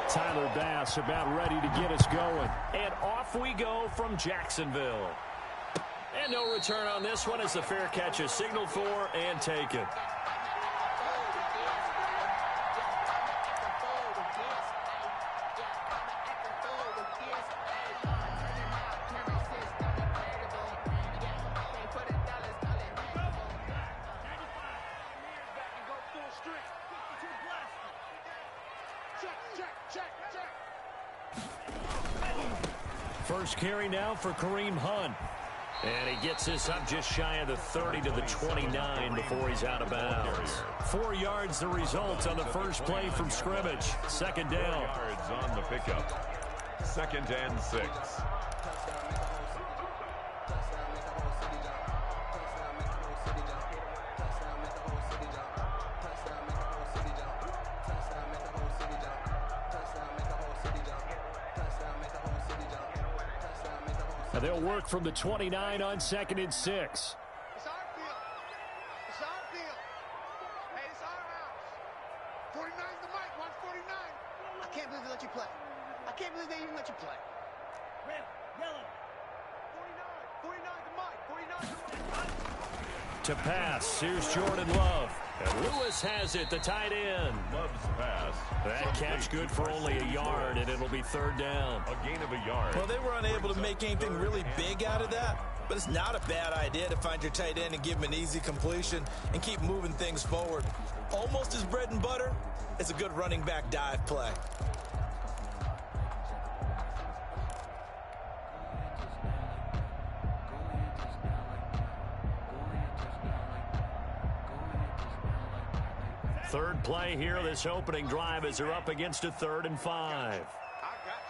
Tyler Bass about ready to get us going. And off we go from Jacksonville. And no return on this one as the fair catch is signaled for and taken. First carry now for Kareem Hunt. And he gets this up just shy of the 30 to the 29 before he's out of bounds. 4 yards the result on the first play from scrimmage. Second down. Yards on the pickup. 2nd and 6. They'll work from the 29 on 2nd and 6. It's our field. It's our field. Hey, it's our house. 49's the mic. 149. I can't believe they let you play. I can't believe they even let you play. Red, yellow. 49. 49's the mic. 49's the mic. To pass, here's Jordan Love. And Lewis has it, the tight end. Love's pass. That catch good for only a yard, and it'll be 3rd down. A gain of a yard. Well, they were unable to make anything really big out of that, but it's not a bad idea to find your tight end and give him an easy completion and keep moving things forward. Almost as bread and butter, it's a good running back dive play. Third play here, this opening drive as they're up against a 3rd and 5. I got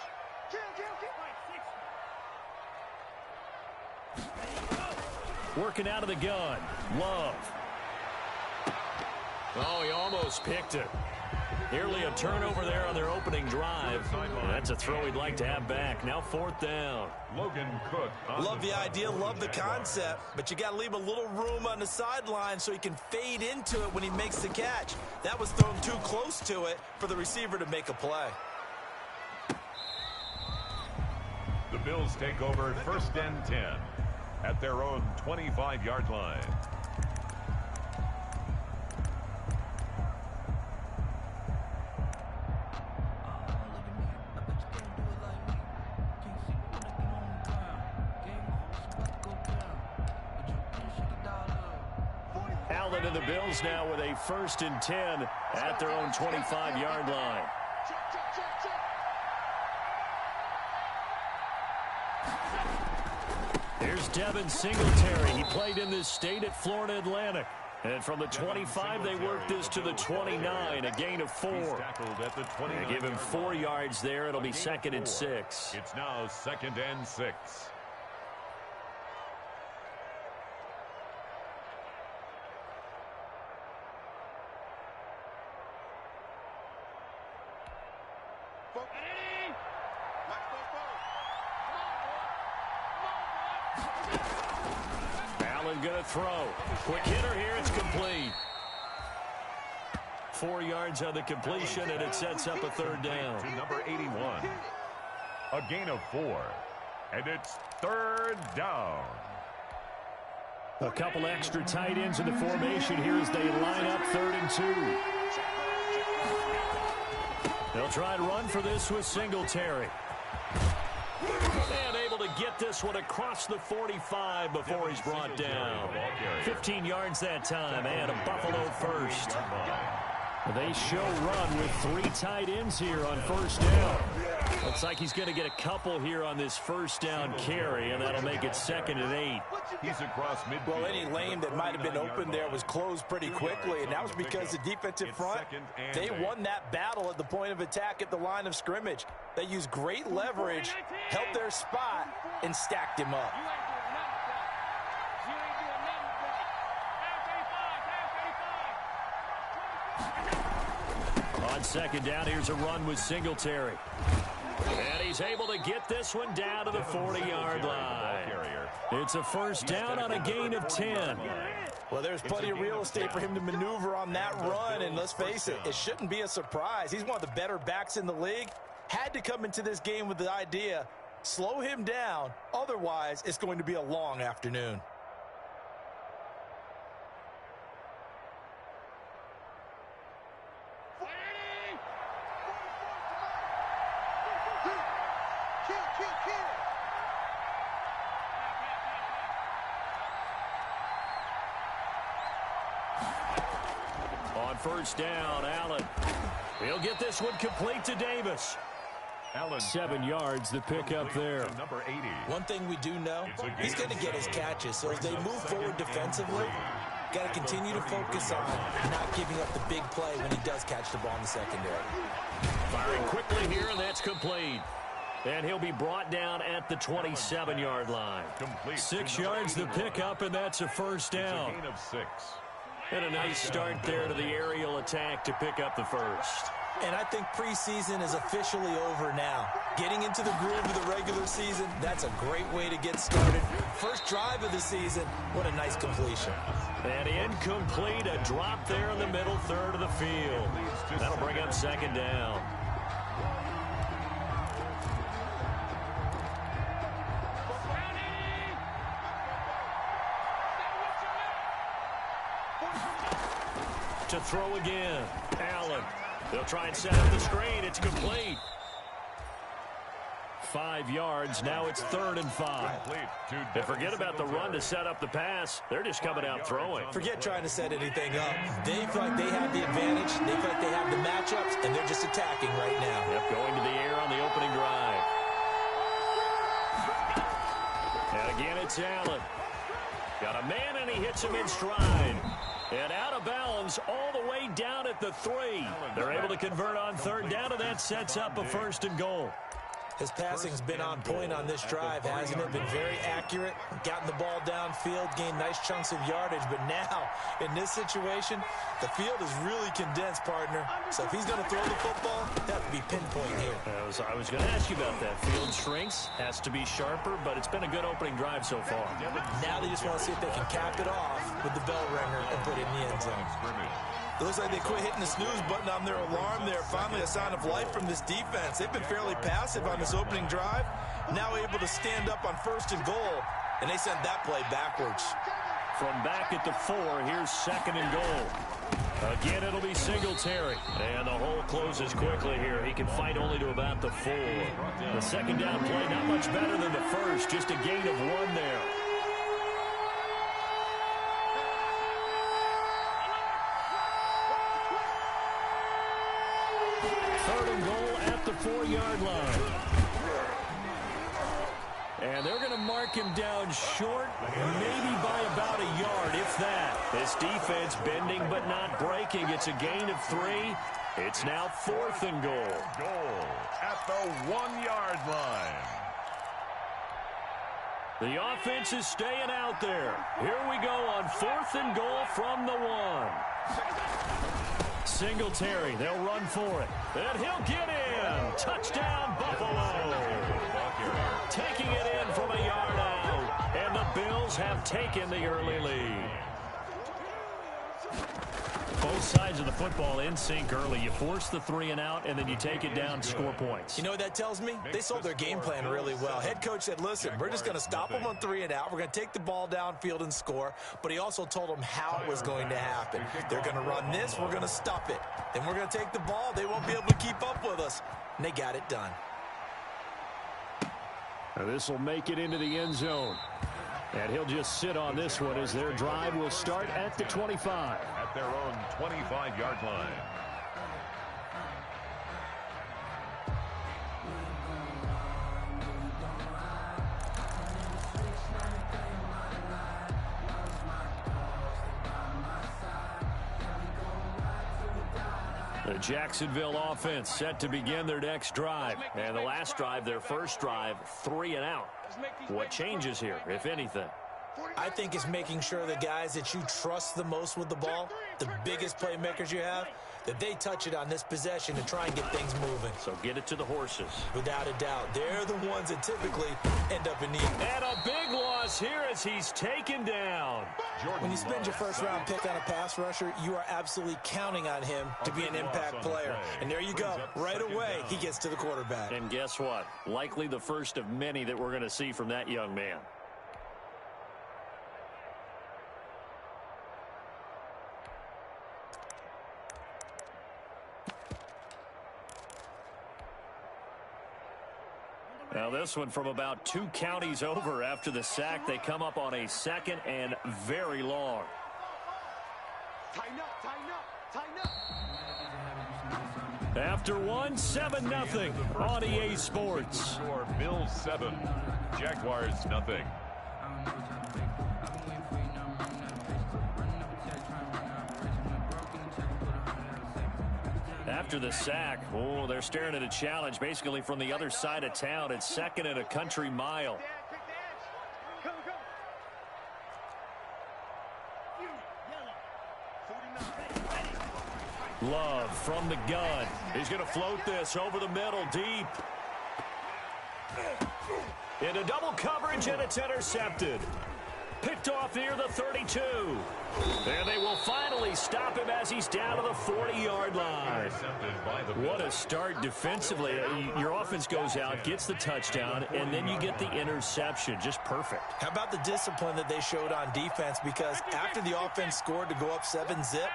you. Working out of the gun, Love. Oh, he almost picked it. Nearly a turnover there on their opening drive. And that's a throw he'd like to have back. Now 4th down. Logan Cook. Love the idea, love the concept, but you got to leave a little room on the sideline so he can fade into it when he makes the catch. That was thrown too close to it for the receiver to make a play. The Bills take over 1st and 10 at their own 25-yard line. And the Bills now with a 1st and 10 at their own 25-yard line. Here's Devin Singletary. He played in this state at Florida Atlantic. And from the 25, they worked this to the 29, a gain of 4. They give him 4 yards there. It'll be 2nd and 6. It's now 2nd and 6. Allen gonna throw. Quick hitter here, it's complete. 4 yards on the completion, and it sets up a 3rd down. To number 81. A gain of 4. And it's 3rd down. A couple extra tight ends in the formation here as they line up 3rd and 2. They'll try and run for this with Singletary. And able to get this one across the 45 before he's brought down. 15 yards that time, and a Buffalo first. They show run with 3 tight ends here on 1st down. Looks like he's going to get a couple here on this 1st down carry, and that'll make it 2nd and 8. He's across midfield. Well, any lane that might have been open there was closed pretty quickly, and that was because the defensive front, they won that battle at the point of attack at the line of scrimmage. They used great leverage, held their spot, and stacked him up. On 2nd down, here's a run with Singletary. And he's able to get this one down to the 40-yard line. It's a 1st down on a gain of 10. Well, there's plenty of real estate for him to maneuver on that run, and let's face it, it shouldn't be a surprise. He's one of the better backs in the league. Had to come into this game with the idea, slow him down, otherwise it's going to be a long afternoon. On first down, Allen. He'll get this one complete to Davis. Allen, 7 yards, the pickup there. Number 80. One thing we do know, he's going to get his catches. So as they move forward defensively, got to continue to focus on not giving up the big play when he does catch the ball in the secondary. Firing quickly here, and that's complete. And he'll be brought down at the 27-yard line. 6 yards the pickup, and that's a first down. It's a gain of 6. And a nice start there to the aerial attack to pick up the first. And I think preseason is officially over now. Getting into the groove of the regular season, that's a great way to get started. First drive of the season, what a nice completion. And incomplete, a drop there in the middle third of the field. That'll bring up second down. To throw again. Allen. They'll try and set up the screen. It's complete. 5 yards. Now it's 3rd and 5. And forget about the run to set up the pass. They're just coming out throwing. Forget trying to set anything up. They feel like they have the advantage. They feel like they have the matchups, and they're just attacking right now. Yep, going to the air on the opening drive. And again, it's Allen. Got a man, and he hits him in stride. And out of bounds all the way down at the 3. They're able to convert on 3rd down, and that sets up a 1st and goal. His passing's been on point on this drive, hasn't it? Been very accurate, gotten the ball downfield, gained nice chunks of yardage. But now, in this situation, the field is really condensed, partner. So if he's going to throw the football, that would be pinpoint here. I was going to ask you about that. Field shrinks, has to be sharper, but it's been a good opening drive so far. Now they just want to see if they can cap it off with the bell ringer and put it in the end zone. It looks like they quit hitting the snooze button on their alarm there. Finally a sign of life from this defense. They've been fairly passive on this opening drive. Now able to stand up on 1st and goal, and they sent that play backwards. From back at the 4, here's 2nd and goal. Again, it'll be Singletary. And the hole closes quickly here. He can fight only to about the 4. The 2nd down play, not much better than the first. Just a gain of 1 there. 3rd and goal at the 4-yard line. And they're going to mark him down short, maybe by about a yard, if that. This defense bending but not breaking. It's a gain of 3. It's now 4th and goal. Goal at the 1-yard line. The offense is staying out there. Here we go on 4th and goal from the 1. Singletary, they'll run for it. And he'll get in. Touchdown, Buffalo. Taking it in from a yard out. And the Bills have taken the early lead. Both sides of the football in sync early. You force the 3 and out, and then you take it down to score points. You know what that tells me? They sold their game plan really well. Head coach said, listen, we're just going to stop them on 3 and out. We're going to take the ball downfield and score. But he also told them how it was going to happen. They're going to run this. We're going to stop it. Then we're going to take the ball. They won't be able to keep up with us. And they got it done. This will make it into the end zone. And he'll just sit on this one as their drive will start at the 25. At their own 25-yard line. The Jacksonville offense set to begin their next drive. And the last drive, their first drive, 3 and out. What changes here, if anything? I think it's making sure the guys that you trust the most with the ball, the biggest playmakers you have, that they touch it on this possession and try and get things moving. So get it to the horses. Without a doubt, they're the ones that typically end up in need. And a big loss here as he's taken down. When you spend your first-round pick on a pass rusher, you are absolutely counting on him to be an impact player. And there you go. Right away, he gets to the quarterback. And guess what? Likely the first of many that we're going to see from that young man. Now this one from about 2 counties over after the sack. They come up on a 2nd and very long. Tighten up, tighten up, tighten up. After one, 7-0 on EA Sports. Score Bills 7, Jaguars nothing. After the sack, oh, they're staring at a challenge basically from the other side of town. It's 2nd and a country mile. Love from the gun. He's going to float this over the middle, deep. Into double coverage, and it's intercepted. Picked off near the 32. And they will finally stop him as he's down to the 40-yard line. What a start defensively. Your offense goes out, gets the touchdown, and then you get the interception. Just perfect. How about the discipline that they showed on defense? Because after the offense scored to go up 7-zip,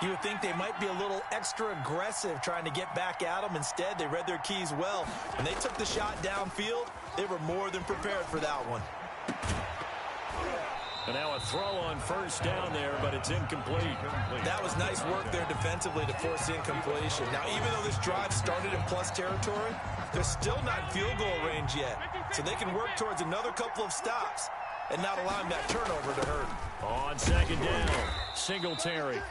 you would think they might be a little extra aggressive trying to get back at them. Instead, they read their keys well. When they took the shot downfield, they were more than prepared for that one. And now a throw on first down there, but it's incomplete. That was nice work there defensively to force incompletion. Now, even though this drive started in plus territory, they're still not in field goal range yet. So they can work towards another couple of stops and not allowing that turnover to hurt. On 2nd down, Singletary.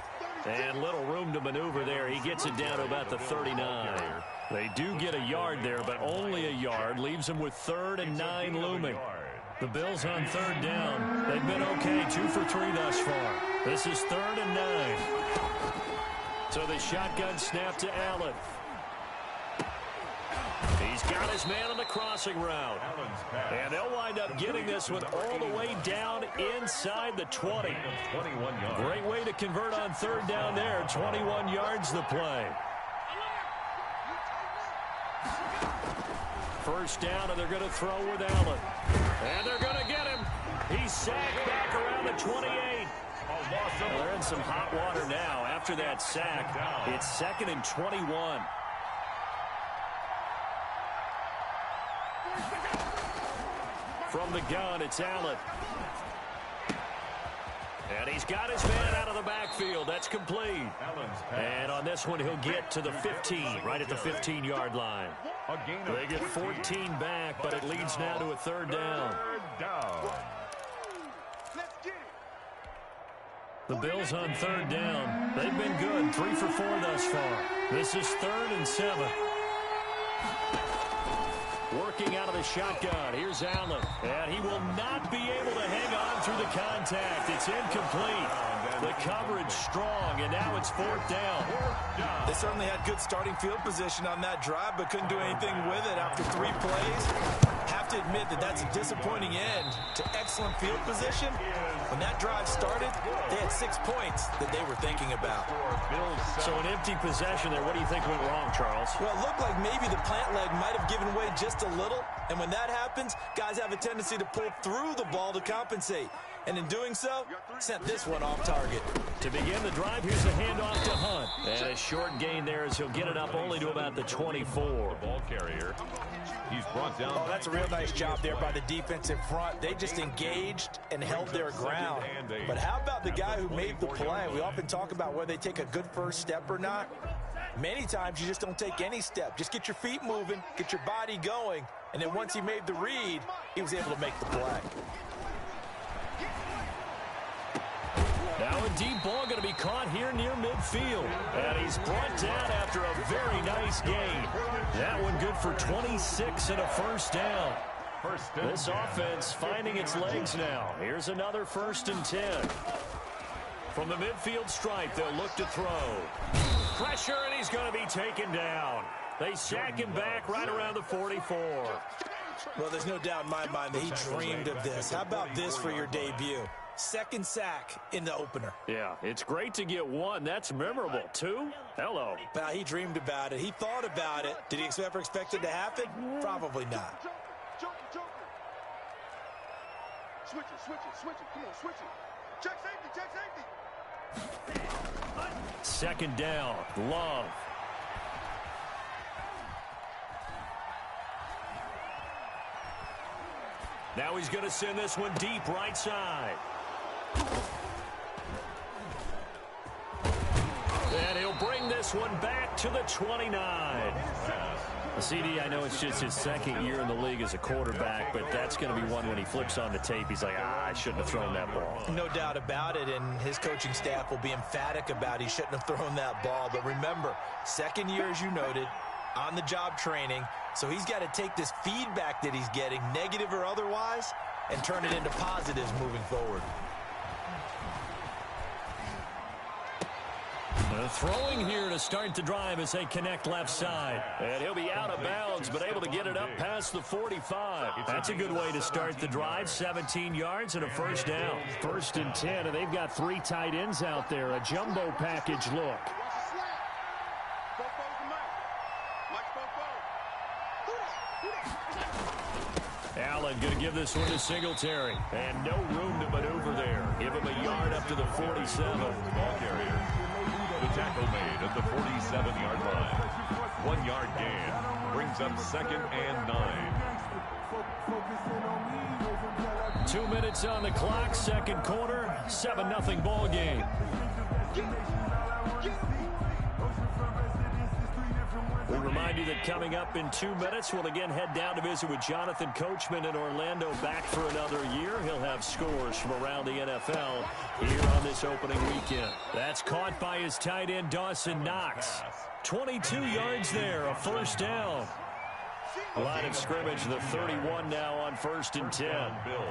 And little room to maneuver there. He gets it down to about the 39. They do get a yard there, but only a yard. Leaves them with 3rd and 9 looming. The Bills on 3rd down. They've been okay, 2 for 3 thus far. This is 3rd and 9. So the shotgun snap to Allen. He's got his man on the crossing route. And they'll wind up getting this one all the way down inside the 20. Great way to convert on 3rd down there. 21 yards the play. First down, and they're going to throw with Allen. And they're going to get him. He's sacked back around the 28. Well, they're in some hot water now. After that sack, it's 2nd and 21. From the gun, it's Allen. And he's got his man out of the backfield. That's complete. And on this one, he'll get to the 15, right at the 15-yard line. They get 14 back, but it leads now to a 3rd down. The Bills on 3rd down. They've been good, 3 for 4 thus far. This is 3rd and 7. Working out of the shotgun. Here's Allen. And he will not be able to hang on through the contact. It's incomplete. The coverage strong, and now it's 4th down. They certainly had good starting field position on that drive, but couldn't do anything with it after 3 plays. Have to admit that that's a disappointing end to excellent field position. When that drive started, they had 6 points that they were thinking about. So an empty possession there. What do you think went wrong, Charles? Well, it looked like maybe the plant leg might have given way just a little. And when that happens, guys have a tendency to pull through the ball to compensate. And in doing so, sent this one off target. To begin the drive, here's a handoff to Hunt. And a short gain there as he'll get it up only to about the 24. Ball carrier. He's brought down. Oh, that's a real nice job there by the defensive front. They just engaged and held their ground. But how about the guy who made the play? We often talk about whether they take a good first step or not. Many times you just don't take any step. Just get your feet moving, get your body going, and then once he made the read, he was able to make the play. Now a deep ball going to be caught here near midfield. And he's brought down after a very nice gain. That one good for 26 and a 1st down. This offense finding its legs now. Here's another 1st and 10. From the midfield stripe, they'll look to throw. pressure, and he's going to be taken down. They sack him back right around the 44. Well, there's no doubt in my mind that he dreamed of this. How about this for your debut? Second sack in the opener. Yeah, it's great to get one. That's memorable. Two? Hello. Well, he dreamed about it. He thought about it. Did he ever expect it to happen? Probably not. Switch it. Come on, switch it. Check safety. Second down. Love. Now he's going to send this one deep right side. And he'll bring this one back to the 29. CD, I know it's just his second year in the league as a quarterback, but that's going to be one when he flips on the tape. He's like, I shouldn't have thrown that ball. No doubt about it, and his coaching staff will be emphatic about he shouldn't have thrown that ball. But remember, second year, as you noted, on-the-job training, so he's got to take this feedback that he's getting, negative or otherwise, and turn it into positives moving forward. Throwing here to start the drive as they connect left side. And he'll be out of bounds, but able to get it up past the 45. That's a good way to start the drive. 17 yards and a first down. 1st and 10, and they've got 3 tight ends out there. A jumbo package look. Allen going to give this one to Singletary. And no room to maneuver there. Give him a yard up to the 47. Ball carrier. The tackle made at the 47-yard line. 1 yard gain brings up 2nd and 9. 2 minutes on the clock, second quarter, 7-0 ball game. We'll remind you that coming up in 2 minutes, we'll again head down to visit with Jonathan Coachman in Orlando, back for another year. He'll have scores from around the NFL here on this opening weekend. That's caught by his tight end, Dawson Knox. 22 yards there, a first down. Line of scrimmage, the 31 now on 1st and 10. Bills.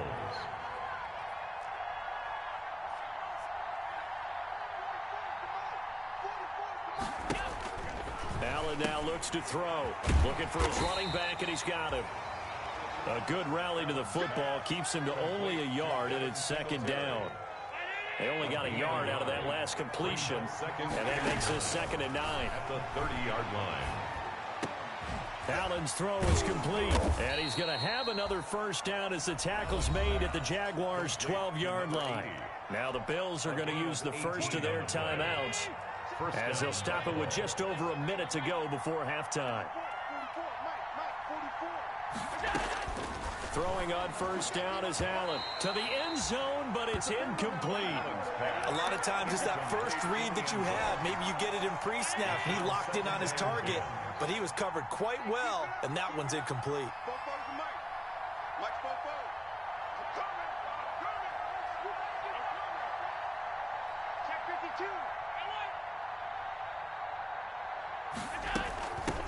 Allen now looks to throw. Looking for his running back, and he's got him. A good rally to the football keeps him to only a yard, and it's 2nd down. They only got a yard out of that last completion, and that makes this 2nd and 9. At the 30-yard line. Allen's throw is complete, and he's going to have another first down as the tackle's made at the Jaguars' 12-yard line. Now the Bills are going to use the first of their timeouts, as they'll stop it with just over a minute to go before halftime. Throwing on first down is Allen to the end zone, but it's incomplete. A lot of times it's that first read that you have. Maybe you get it in pre-snap, and he locked in on his target, but he was covered quite well, and that one's incomplete.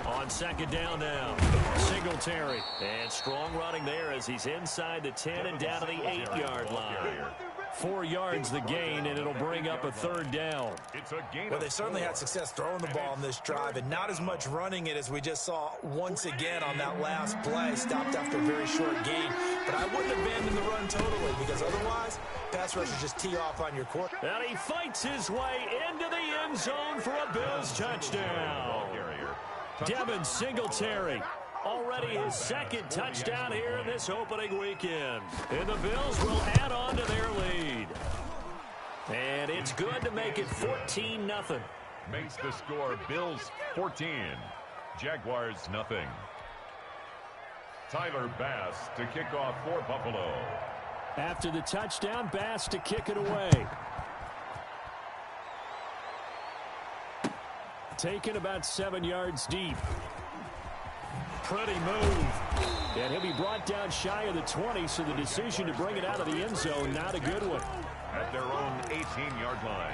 On 2nd down now, Singletary. And strong running there as he's inside the 10 and down to the 8-yard line. 4 yards the gain, and it'll bring up a 3rd down. Well, they certainly had success throwing the ball on this drive, and not as much running it as we just saw once again on that last play. Stopped after a very short gain. But I wouldn't abandon the run totally, because otherwise, pass rushers just tee off on your court. And he fights his way into the end zone for a Bills touchdown. Devin Singletary, already his 2nd touchdown here in this opening weekend. And the Bills will add on to their lead. And it's good to make it 14-0. Makes the score Bills 14, Jaguars nothing. Tyler Bass to kick off for Buffalo. After the touchdown, Bass to kick it away. Taken about 7 yards deep. Pretty move. And he'll be brought down shy of the 20, so the decision to bring it out of the end zone, not a good one. At their own 18-yard line.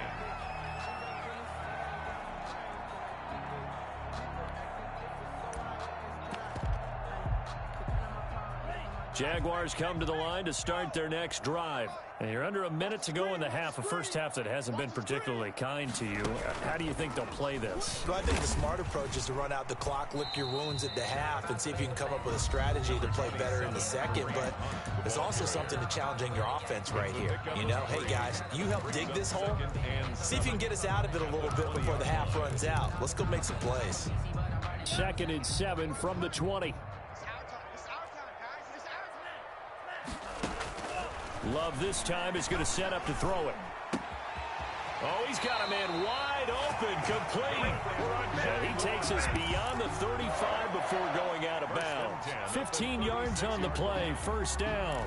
Jaguars come to the line to start their next drive. And you're under a minute to go in the half, a first half that hasn't been particularly kind to you. How do you think they'll play this? Well, I think the smart approach is to run out the clock, lick your wounds at the half, and see if you can come up with a strategy to play better in the second. But there's also something to challenging your offense right here. You know, hey, guys, you help dig this hole. See if you can get us out of it a little bit before the half runs out. Let's go make some plays. 2nd and 7 from the 20. Love this time is going to set up to throw it. Oh, he's got a man wide open, complete. And he takes us beyond the 35 before going out of bounds. 15 yards on the play, first down.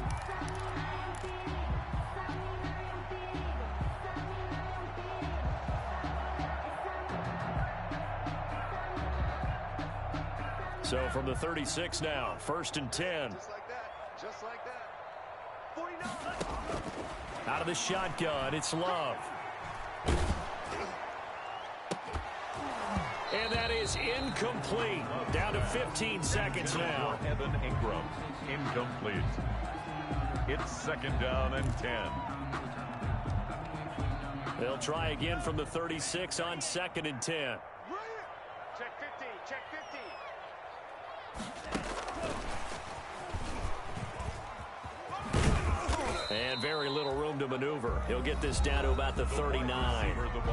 So from the 36 now, 1st and 10. Just like that. Just like that. 49. Out of the shotgun, it's Love. And that is incomplete. Down to 15 seconds now. Evan Ingram, incomplete. It's 2nd down and 10. They'll try again from the 36 on 2nd and 10. Check 50. Check 50. And very little room to maneuver. He'll get this down to about the 39.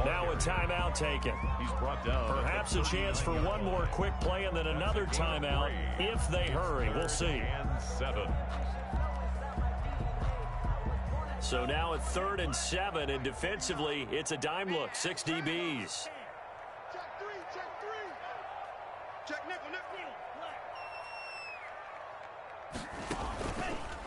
Now a timeout taken. He's brought down. Perhaps a chance for one more quick play and then another timeout if they hurry. We'll see. And 7. So now at 3rd and 7, and defensively, it's a dime look. 6 DBs. Check 3. Check 3. Check nickel.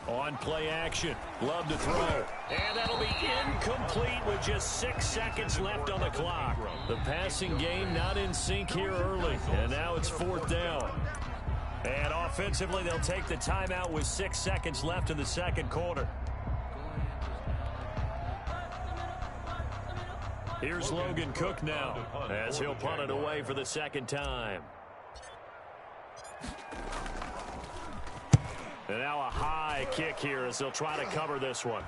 On play action. Love to throw. And that'll be incomplete with just 6 seconds left on the clock. The passing game not in sync here early. And now it's 4th down. And offensively, they'll take the timeout with 6 seconds left in the second quarter. Here's Logan Cook now as he'll punt it away for the second time. And now a high kick here as they'll try to cover this one.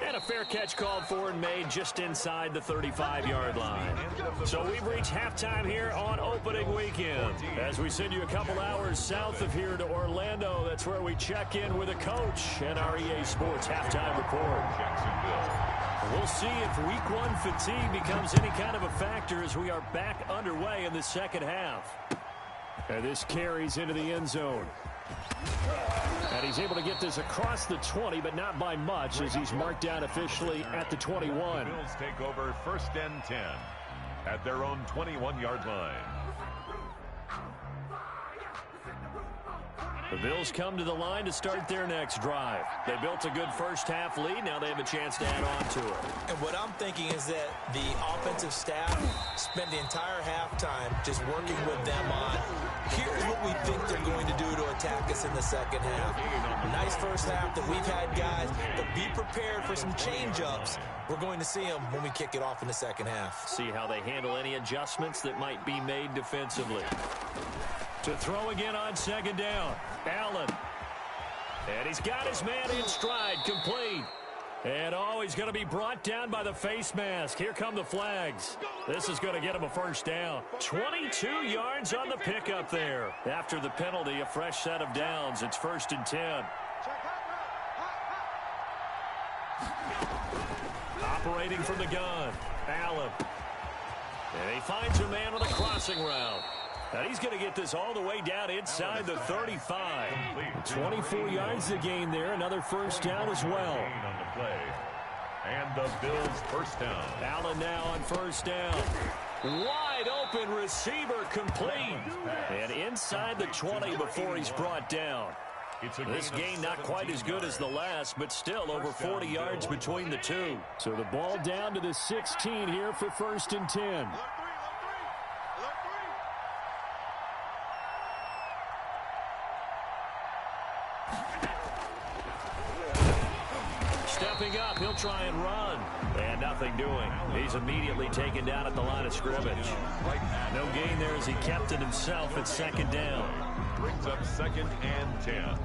And a fair catch called for and made just inside the 35-yard line. So we've reached halftime here on opening weekend. As we send you a couple hours south of here to Orlando, that's where we check in with a coach and our EA Sports halftime report. We'll see if week 1 fatigue becomes any kind of a factor as we are back underway in the second half. And this carries into the end zone. And he's able to get this across the 20, but not by much as he's marked down officially at the 21. Bills take over 1st and 10 at their own 21-yard line. The Bills come to the line to start their next drive. They built a good first half lead. Now they have a chance to add on to it. And what I'm thinking is that the offensive staff spent the entire halftime just working with them on, here's what we think they're going to do to attack us in the second half. Nice first half that we've had, guys, but be prepared for some change-ups. We're going to see them when we kick it off in the second half. See how they handle any adjustments that might be made defensively. To throw again on 2nd down. Allen. And he's got his man in stride, complete. And oh, he's going to be brought down by the face mask. Here come the flags. This is going to get him a first down. 22 yards on the pickup there. After the penalty, a fresh set of downs. It's 1st and 10. Operating from the gun. Allen. And he finds a man with a crossing route. And he's going to get this all the way down inside the 35. 24 yards to gain there. Another first down as well. On the play. And the Bills first down. Allen now on first down. Wide open receiver complete. And inside the 20 before he's brought down. This game not quite as good as the last, but still over 40 yards between the two. So the ball down to the 16 here for 1st and 10. Stepping up, he'll try and run. And nothing doing. He's immediately taken down at the line of scrimmage. No gain there as he kept it himself at 2nd down. Brings up 2nd and 10.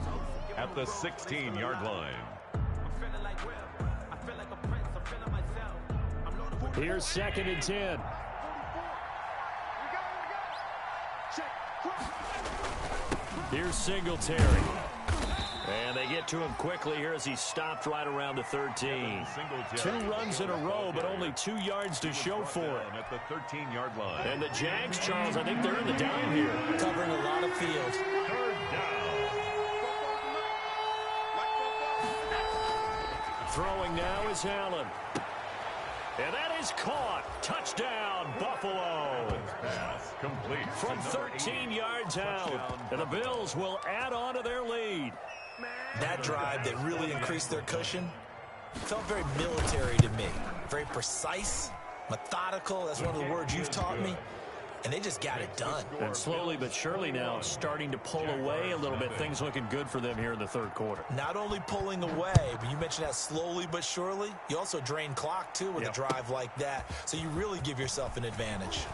at the 16-yard line. Here's 2nd and 10. Here's Singletary. And they get to him quickly here as he's stopped right around the 13. 2 runs in a row, but only 2 yards to show for it. At the 13-yard line. And the Jags, Charles, I think they're in the down here. Covering a lot of field. 3rd down. Throwing now is Allen. And that is caught. Touchdown, Buffalo. Pass complete. From 13 yards out. And the Bills will add on to their lead. That drive that really increased their cushion felt very military to me. Very precise, methodical. That's one of the words you've taught me. And they just got it done. And slowly but surely now starting to pull away a little bit. Things looking good for them here in the 3rd quarter. Not only pulling away, but you mentioned that slowly but surely. You also drain clock, too, with a drive like that. So you really give yourself an advantage.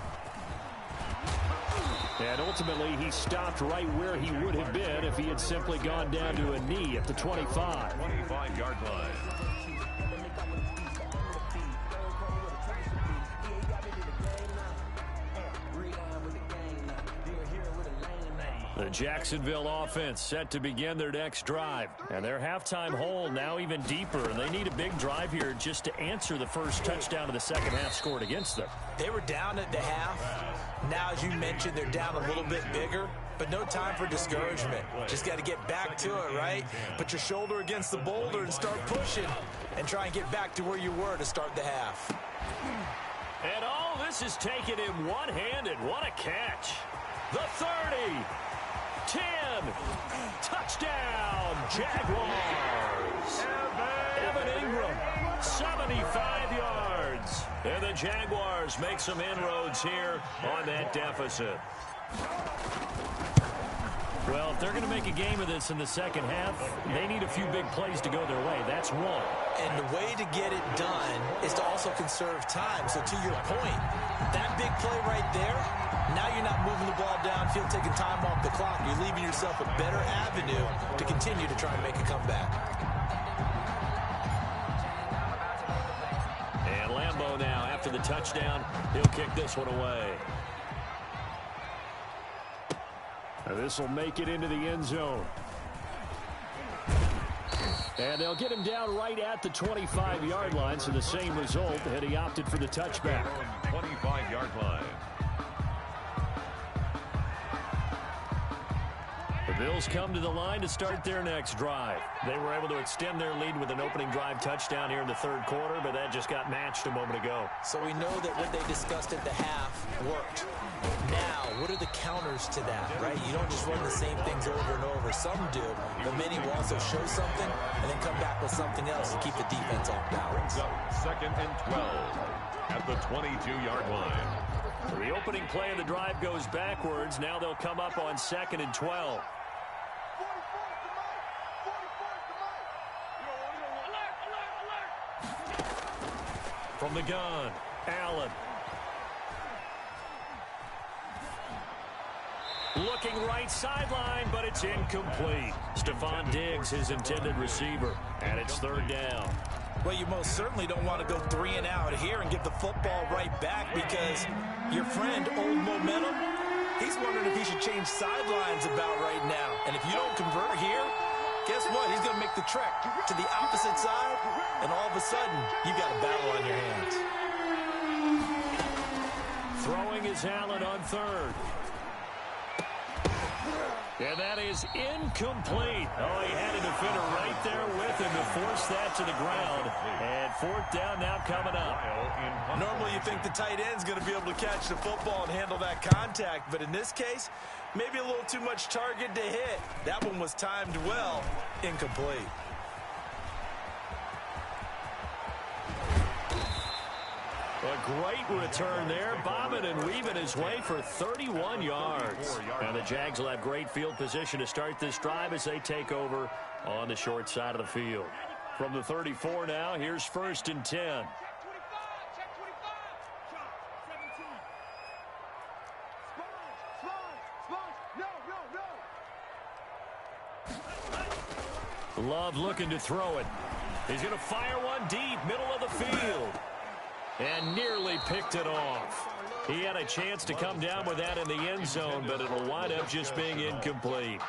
And ultimately, he stopped right where he would have been if he had simply gone down to a knee at the 25. 25-yard line. The Jacksonville offense set to begin their next drive. And their halftime hole now even deeper. And they need a big drive here just to answer the first touchdown of the second half scored against them. They were down at the half. Now, as you mentioned, they're down a little bit bigger. But no time for discouragement. Just got to get back to it, right? Put your shoulder against the boulder and start pushing. And try and get back to where you were to start the half. And all this is taken in one-handed. What a catch. The 30. 10. Touchdown, Jaguars. Evan Ingram, 75 yards. And the Jaguars make some inroads here on that deficit. Well, if they're going to make a game of this in the second half, they need a few big plays to go their way. That's one. And the way to get it done is to also conserve time. So to your point, that big play right there, now you're not moving the ball downfield, taking time off the clock. You're leaving yourself a better avenue to continue to try and make a comeback. And Lambeau now, after the touchdown, he'll kick this one away. This will make it into the end zone. And they'll get him down right at the 25-yard line, so the same result, and he opted for the touchback. 25-yard line. The Bills come to the line to start their next drive. They were able to extend their lead with an opening drive touchdown here in the 3rd quarter, but that just got matched a moment ago. So we know that what they discussed at the half worked. Now, what are the counters to that, right? You don't just run the same things over and over. Some do, but many will also show something and then come back with something else to keep the defense off balance. 2nd and 12 at the 22-yard line. The opening play of the drive goes backwards. Now they'll come up on 2nd and 12. From the gun, Allen. Looking right sideline, but it's incomplete. Stephon Diggs, his intended receiver, and it's 3rd down. Well, you most certainly don't want to go 3 and out here and get the football right back because your friend, Old Momentum, he's wondering if he should change sidelines about right now. And if you don't convert here, guess what? He's going to make the trek to the opposite side, and all of a sudden, you've got a battle on your hands. Throwing is Allen on 3rd. And that is incomplete. Oh, he had a defender right there with him to force that to the ground. And 4th down now coming up. Normally you think the tight end's going to be able to catch the football and handle that contact. But in this case, maybe a little too much target to hit. That one was timed well. Incomplete. A great return there, bobbing and weaving his way for 31 yards. And the Jags will have great field position to start this drive as they take over on the short side of the field. From the 34 now, here's 1st and 10. Love looking to throw it. He's going to fire one deep, middle of the field. And nearly picked it off. He had a chance to come down with that in the end zone, but it'll wind up just being incomplete.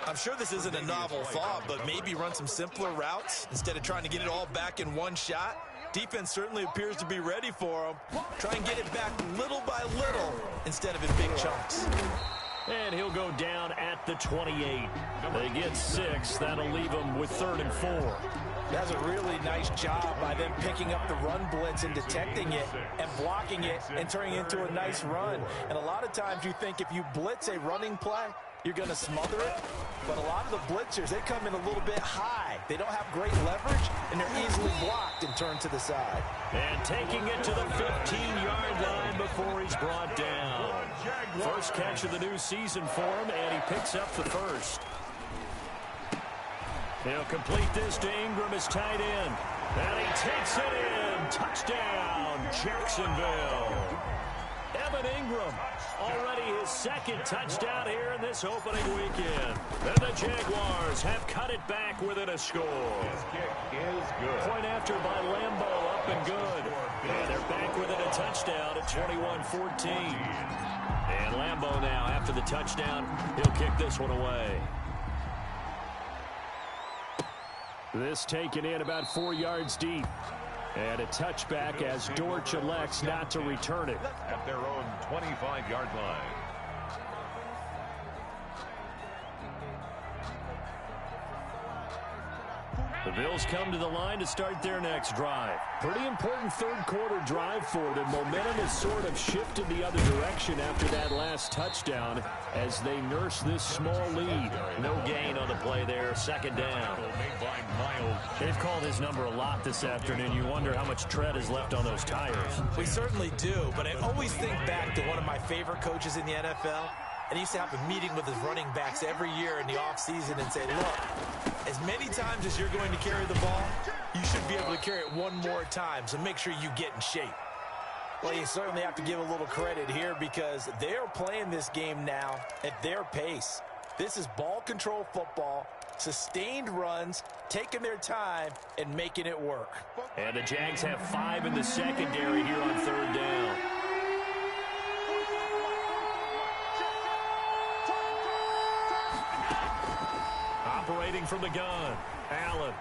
I'm sure this isn't a novel thought, but maybe run some simpler routes instead of trying to get it all back in one shot. Defense certainly appears to be ready for him. Try and get it back little by little instead of in big chunks. And he'll go down at the 28. They get 6. That'll leave them with 3rd and 4. That's a really nice job by them picking up the run blitz and detecting it and blocking it and turning it into a nice run. And a lot of times you think if you blitz a running play, you're going to smother it. But a lot of the blitzers, they come in a little bit high. They don't have great leverage, and they're easily blocked and turned to the side. And taking it to the 15-yard line before he's brought down. First catch of the new season for him, and he picks up the first. He'll complete this to Ingram, his tight end. And he takes it in. Touchdown, Jacksonville. Evan Ingram, already his 2nd touchdown here in this opening weekend. And the Jaguars have cut it back within a score. His kick is good. Point after by Lambeau, up and good. And they're back within a touchdown at 21-14. And Lambeau now, after the touchdown, he'll kick this one away. This taken in about 4 yards deep. And a touchback as Dortch elects not to return it. At their own 25-yard line. The Bills come to the line to start their next drive. Pretty important 3rd quarter drive for them. Momentum has sort of shifted the other direction after that last touchdown as they nurse this small lead. No gain on the play there. 2nd down. They've called his number a lot this afternoon. You wonder how much tread is left on those tires. We certainly do, but I always think back to one of my favorite coaches in the NFL. And he used to have a meeting with his running backs every year in the offseason and say, look, as many times as you're going to carry the ball, you should be able to carry it one more time, so make sure you get in shape. Well, you certainly have to give a little credit here because they're playing this game now at their pace. This is ball control football, sustained runs, taking their time, and making it work. And the Jags have 5 in the secondary here on 3rd down. Operating from the gun, Allen.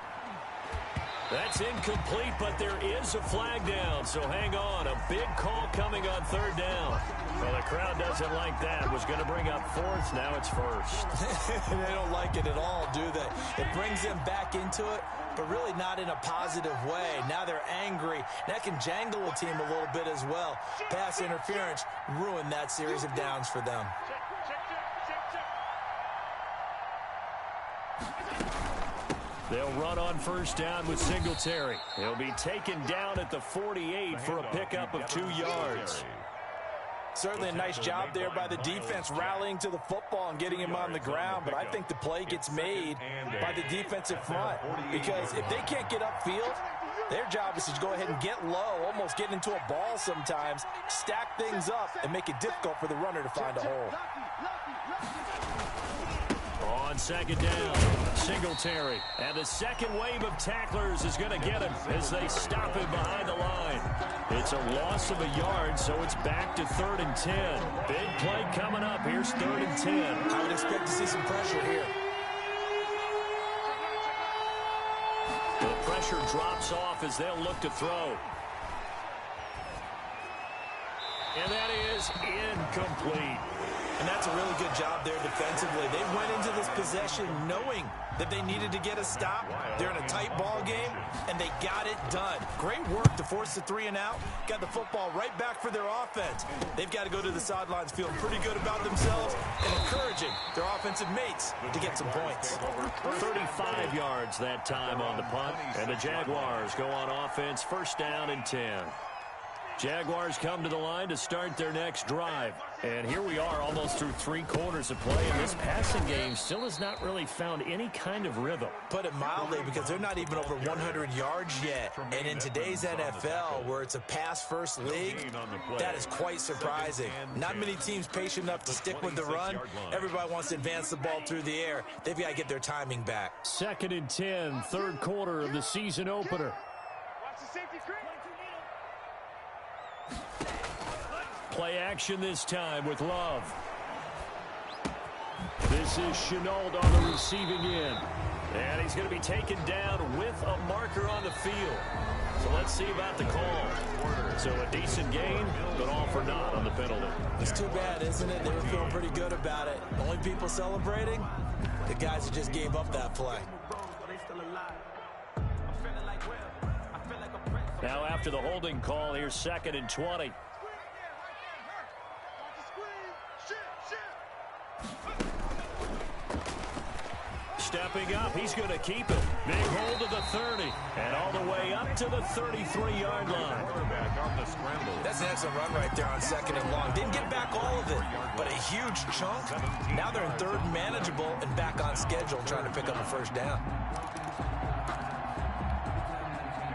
That's incomplete, but there is a flag down, so hang on. A big call coming on 3rd down. Well, the crowd doesn't like that. Was going to bring up 4th, now it's 1st. They don't like it at all, do they? It brings them back into it, but really not in a positive way. Now they're angry. That can jangle a team a little bit as well. Pass interference ruined that series of downs for them. They'll run on 1st down with Singletary. He'll be taken down at the 48 for a pickup of 2 yards. Certainly a nice job there by the defense rallying to the football and getting him on the ground, but I think the play gets made by the defensive front because if they can't get upfield, their job is to go ahead and get low, almost get into a ball sometimes, stack things up, and make it difficult for the runner to find a hole. On 2nd down, Singletary. And the second wave of tacklers is going to get him as they stop him behind the line. It's a loss of a yard, so it's back to 3rd and 10. Big play coming up. Here's 3rd and 10. I would expect to see some pressure here. The pressure drops off as they'll look to throw. And that is incomplete. And that's a really good job there defensively. They went into this possession knowing that they needed to get a stop. They're in a tight ball game, and they got it done. Great work to force the 3 and out. Got the football right back for their offense. They've got to go to the sidelines feeling pretty good about themselves and encouraging their offensive mates to get some points. 35 yards that time on the punt. And the Jaguars go on offense, 1st down and 10. Jaguars come to the line to start their next drive. And here we are almost through 3 quarters of play, and this passing game still has not really found any kind of rhythm. Put it mildly, because they're not even over 100 yards yet. And in today's NFL, where it's a pass-first league, that is quite surprising. Not many teams patient enough to stick with the run. Everybody wants to advance the ball through the air. They've got to get their timing back. 2nd and 10, 3rd quarter of the season opener. Watch the safety screen. Play action this time with Love. This is Chenault on the receiving end. And he's going to be taken down with a marker on the field. So let's see about the call. So a decent gain, but all for naught on the penalty. It's too bad, isn't it? They were feeling pretty good about it. The only people celebrating, the guys that just gave up that play. Now after the holding call, here's 2nd and 20. Stepping up, he's going to keep it. Big hold of the 30, and all the way up to the 33-yard line. That's an excellent run right there on 2nd and long. Didn't get back all of it, but a huge chunk. Now they're in 3rd and manageable and back on schedule trying to pick up a first down.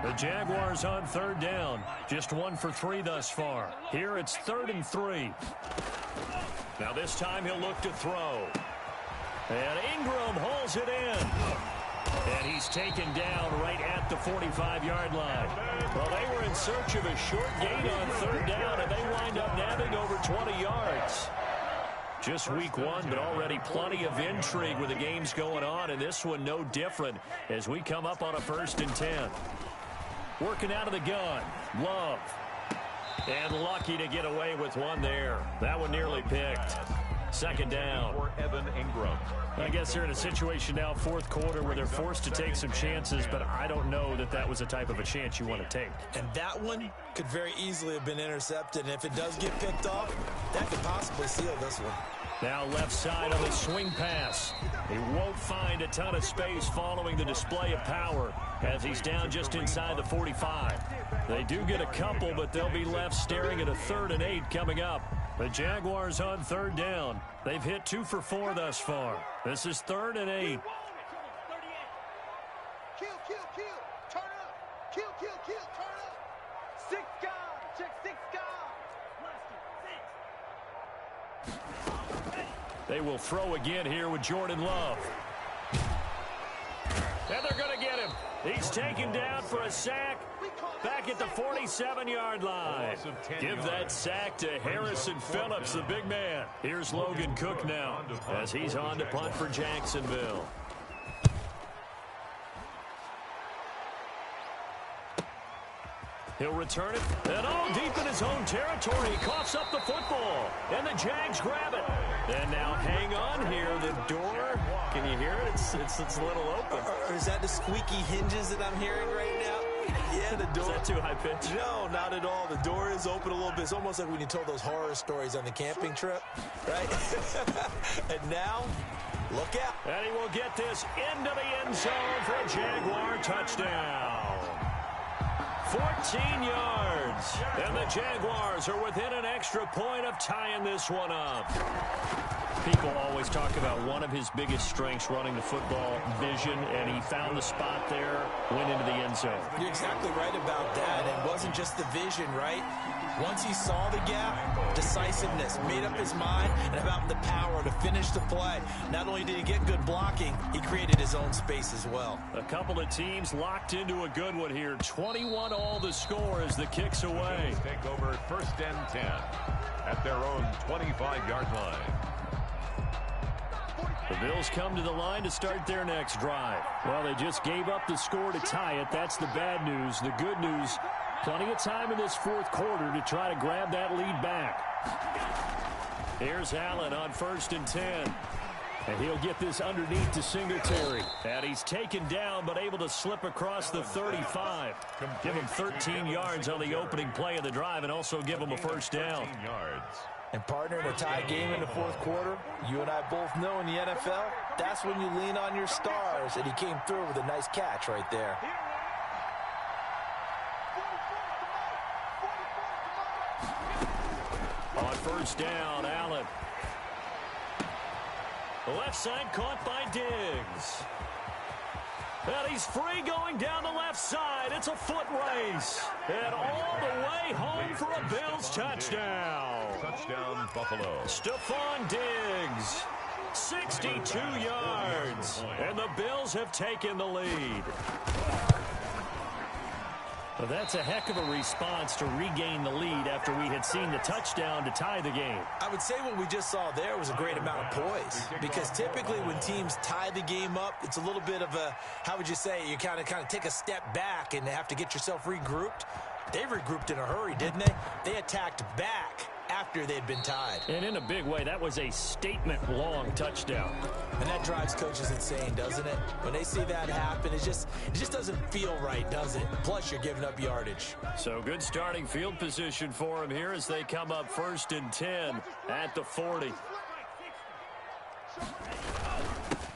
The Jaguars on 3rd down. Just 1 for 3 thus far. Here it's 3rd and 3. Now this time he'll look to throw. And Ingram hauls it in. And he's taken down right at the 45-yard line. Well, they were in search of a short gain on 3rd down, and they wind up nabbing over 20 yards. Just week 1, but already plenty of intrigue with the games going on, and this one no different as we come up on a 1st and 10. Working out of the gun, Love. And lucky to get away with one there. That one nearly picked. 2nd down. For Evan Ingram. I guess they're in a situation now, 4th quarter, where they're forced to take some chances, but I don't know that that was the type of a chance you want to take. And that one could very easily have been intercepted. And if it does get picked off, that could possibly seal this one. Now left side on the swing pass. He won't find a ton of space following the display of power as he's down just inside the 45. They do get a couple, but they'll be left staring at a 3rd and 8 coming up. The Jaguars on 3rd down. They've hit 2 for 4 thus far. This is 3rd and 8. Kill, kill, kill. Turn up. Kill, kill, kill. Turn up. 6 guard. Check 6 guard. They will throw again here with Jordan Love. And they're going to get him. He's taken down for a sack back at the 47-yard line. Give that sack to Harrison Phillips, the big man. Here's Logan Cook now as he's on to punt for Jacksonville. He'll return it, and all deep in his own territory. He coughs up the football, and the Jags grab it. And now hang on here. The door, can you hear it? It's a little open. Or is that the squeaky hinges that I'm hearing right now? Yeah, the door. Is that too high pitch? No, not at all. The door is open a little bit. It's almost like when you told those horror stories on the camping trip, right? And now, look out. And he will get this into the end zone for a Jaguar touchdown. 14 yards. And the Jaguars are within an extra point of tying this one up. People always talk about one of his biggest strengths running the football, vision, and he found the spot there, went into the end zone. You're exactly right about that. It wasn't just the vision, right? Once he saw the gap, decisiveness, made up his mind, and about the power to finish the play. Not only did he get good blocking, he created his own space as well. A couple of teams locked into a good one here. 21 all the score as the kick's away. Take over 1st and 10 at their own 25-yard line. The Bills come to the line to start their next drive. Well, they just gave up the score to tie it. That's the bad news. The good news, plenty of time in this 4th quarter to try to grab that lead back. Here's Allen on 1st and 10. And he'll get this underneath to Singletary. And he's taken down but able to slip across the 35. Give him 13 yards on the opening play of the drive and also give him a first down. And partner, in a tie game in the 4th quarter, you and I both know in the NFL, that's when you lean on your stars. And he came through with a nice catch right there. first down. Allen. The left side caught by Diggs. And he's free going down the left side. It's a foot race. And all the way home for a Bills touchdown. Touchdown, Buffalo. Stephon Diggs. 62 yards. And the Bills have taken the lead. Well, that's a heck of a response to regain the lead after we had seen the touchdown to tie the game. I would say what we just saw there was a great amount of poise, because typically when teams tie the game up, it's a little bit of a, how would you say, you kind of take a step back and have to get yourself regrouped. They regrouped in a hurry, didn't they? They attacked back after they'd been tied. And in a big way, that was a statement-long touchdown. And that drives coaches insane, doesn't it? When they see that happen, it just doesn't feel right, does it? Plus, you're giving up yardage. So good starting field position for them here as they come up 1st and 10 at the 40.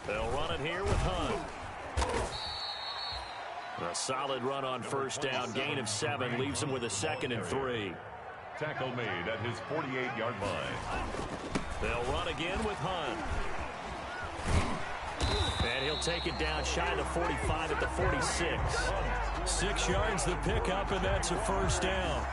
They'll run it here with Hunt. A solid run on first down. Gain of 7 leaves them with a 2nd and 3. Tackle made at his 48-yard line. They'll run again with Hunt. And he'll take it down shy of the 45 at the 46. 6 yards the pickup, and that's a first down.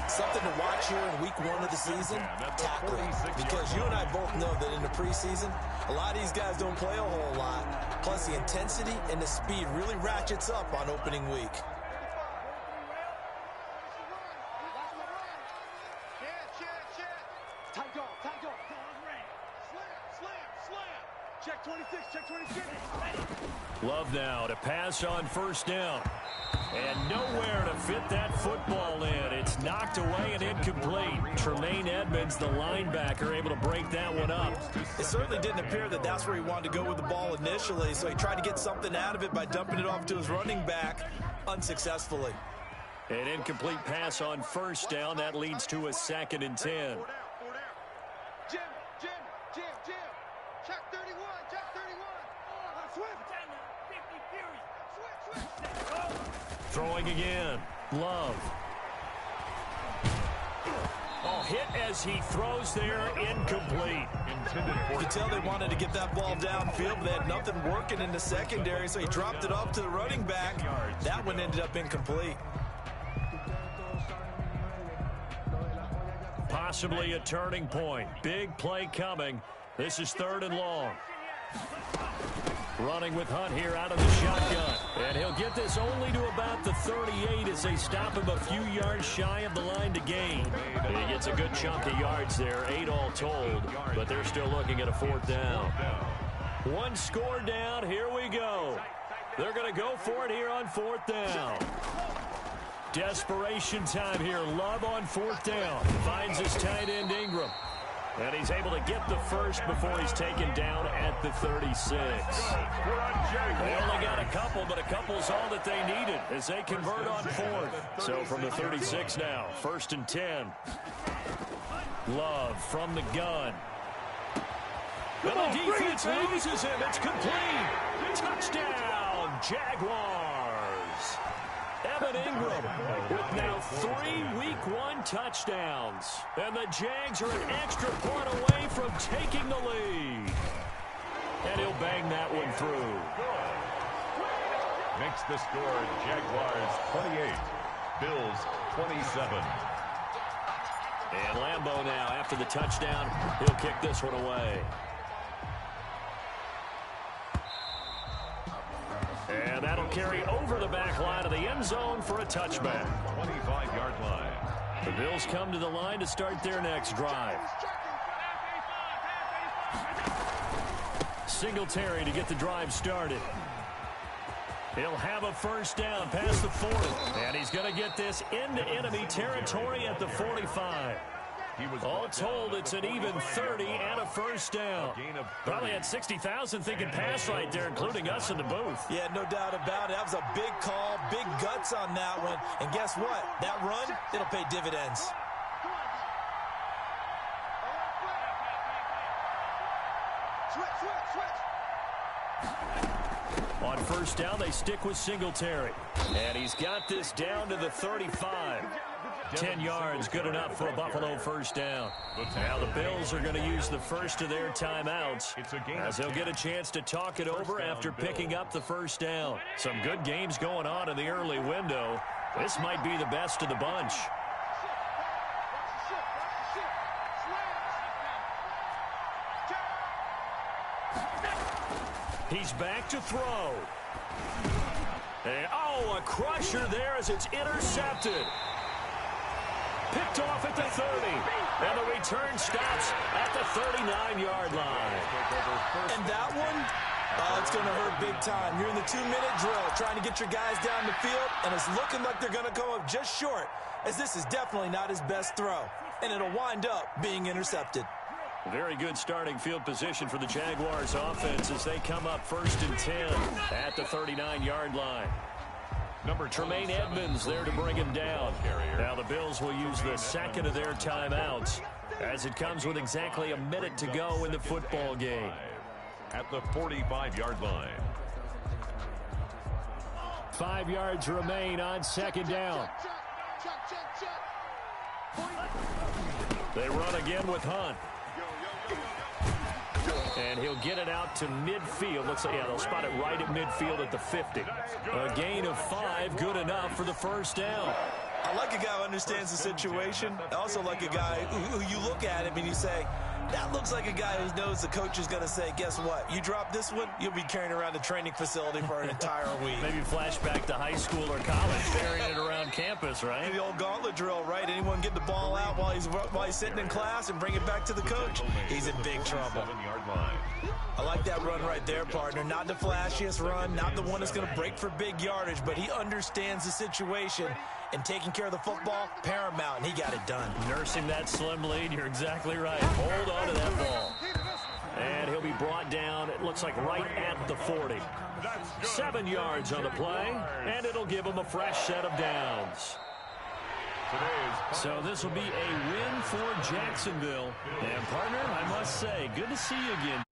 Something to watch here in week 1 of the season, tackling. Because you and I both know that in the preseason, a lot of these guys don't play a whole lot. Plus, the intensity and the speed really ratchets up on opening week. Check 26, check 26. Love now to pass on first down. And nowhere to fit that football in. It's knocked away and incomplete. Tremaine Edmonds, the linebacker, able to break that one up. It certainly didn't appear that that's where he wanted to go with the ball initially, so he tried to get something out of it by dumping it off to his running back unsuccessfully. An incomplete pass on first down. That leads to a 2nd and 10. Jim. Check 31, check 31. Swift. 50 Fury. Switch. Throwing again. Love. Oh, hit as he throws there. Incomplete. You could tell they wanted to get that ball downfield, but they had nothing working in the secondary, so he dropped it off to the running back. That one ended up incomplete. Possibly a turning point. Big play coming. This is 3rd and long. Running with Hunt here out of the shotgun. And he'll get this only to about the 38 as they stop him a few yards shy of the line to gain. He gets a good chunk of yards there, 8 all told, but they're still looking at a 4th down. 1 score down, here we go. They're going to go for it here on 4th down. Desperation time here. Love on 4th down. Finds his tight end Ingram. And he's able to get the first before he's taken down at the 36. They only got a couple, but a couple's all that they needed as they convert on 4th. So from the 36 now, 1st and 10. Love from the gun. And the defense loses him. It's complete. Touchdown, Jaguars. Evan Ingram with now 3 Week 1 touchdowns. And the Jags are an extra point away from taking the lead. And he'll bang that one through. Makes the score Jaguars 28, Bills 27. And Lambeau now, after the touchdown, he'll kick this one away. And that'll carry over the back line of the end zone for a touchback. 25-yard line. The Bills come to the line to start their next drive. Singletary to get the drive started. He'll have a first down past the 40. And he's going to get this into enemy territory at the 45. All told, it's an even 30 and a first down. Probably had 60,000 thinking pass right there, including us in the booth. Yeah, no doubt about it. That was a big call, big guts on that one. And guess what? That run, it'll pay dividends. Switch. On first down, they stick with Singletary. And he's got this down to the 35. 10 yards, good enough for a Buffalo first down. Now the Bills are going to use the first of their timeouts as they'll get a chance to talk it over after picking up the first down. Some good games going on in the early window. This might be the best of the bunch. He's back to throw. And, oh, a crusher there as it's intercepted. Picked off at the 30. And the return stops at the 39-yard line. And that one, it's going to hurt big time. You're in the 2-minute drill trying to get your guys down the field, and it's looking like they're going to come up just short, as this is definitely not his best throw. And it'll wind up being intercepted. Very good starting field position for the Jaguars offense as they come up 1st and 10 at the 39-yard line. Tremaine Edmonds there to bring him down. Now the Bills will use the second of their timeouts as it comes with exactly a minute to go in the football game. At the 45-yard line. 5 yards remain on 2nd down. They run again with Hunt. And he'll get it out to midfield. Looks like, yeah, they'll spot it right at midfield at the 50. A gain of 5, good enough for the first down. I like a guy who understands the situation. I also like a guy who you look at him and you say, that looks like a guy who knows the coach is going to say, guess what? You drop this one, you'll be carrying around the training facility for an entire week. Maybe flashback to high school or college, carrying it around campus, right? The old gauntlet drill, right? Anyone get the ball out while he's sitting in class and bring it back to the coach? He's in big trouble. I like that run right there, partner. Not the flashiest run, not the one that's going to break for big yardage, but he understands the situation, and taking care of the football, paramount, and he got it done. Nursing that slim lead, you're exactly right. Hold on to that ball. And he'll be brought down, it looks like right at the 40. 7 yards on the play, and it'll give him a fresh set of downs. So this will be a win for Jacksonville. And partner, I must say, good to see you again.